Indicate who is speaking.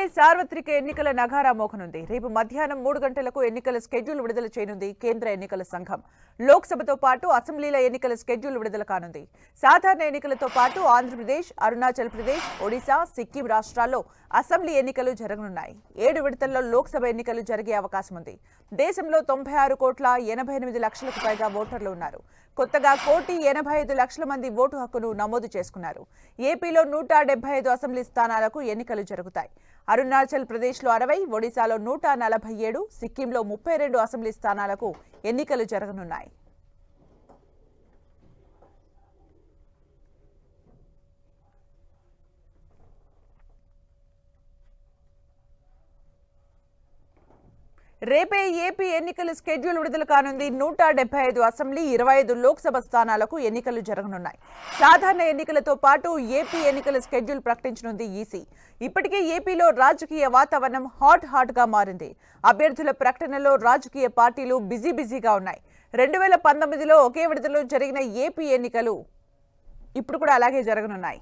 Speaker 1: AP సార్వత్రిక ఎన్నికల నగారా మోగనుంది. రేపు మధ్యాహ్నం 3 గంటలకు ఎన్నికల స్కెడ్యూల్ విడుదల చేయనుంది కేంద్ర ఎన్నికల సంఘం. లోక్సభతో పాటు అసెంబ్లీల ఎన్నికల స్కెడ్యూల్ విడుదల కానుంది. సాధారణ ఎన్నికలతో పాటు ఆంధ్రప్రదేశ్, అరుణాచల్ ప్రదేశ్, ఒడిశా, సిక్కిం రాష్ట్రాల్లో అసెంబ్లీ ఎన్నికలు జరగనున్నాయి. 7 విడతల్లో లోక్సభ ఎన్నికలు జరిగే అవకాశం ఉంది. దేశంలో 96,88,00,000కు పైగా ఓటర్లు ఉన్నారు. కొత్తగా 1,85,00,000 మంది ఓటు హక్కును నమోదు చేసుకున్నారు. ఏపీలో 175 అసెంబ్లీ స్థానాలకు ఎన్నికలు జరుగుతాయి. అరుణాచల్ ప్రదేశ్లో 60, ఒడిశాలో 147, సిక్కింలో 32 అసెంబ్లీ స్థానాలకు ఎన్నికలు జరగనున్నాయి. రేపే ఏపీ ఎన్నికల స్కెడ్యూల్ విడుదల కానుంది. 175 అసెంబ్లీ, 25 లోక్సభ స్థానాలకు ఎన్నికలు జరగనున్నాయి. సాధారణ ఎన్నికలతో పాటు ఏపీ ఎన్నికల స్కెడ్యూల్ ప్రకటించనుంది ఈసీ. ఇప్పటికే ఏపీలో రాజకీయ వాతావరణం హాట్ గా మారింది. అభ్యర్థుల ప్రకటనలో రాజకీయ పార్టీలు బిజీగా ఉన్నాయి. 2019లో ఒకే విడతలో జరిగిన ఏపీ ఎన్నికలు ఇప్పుడు కూడా అలాగే జరగనున్నాయి.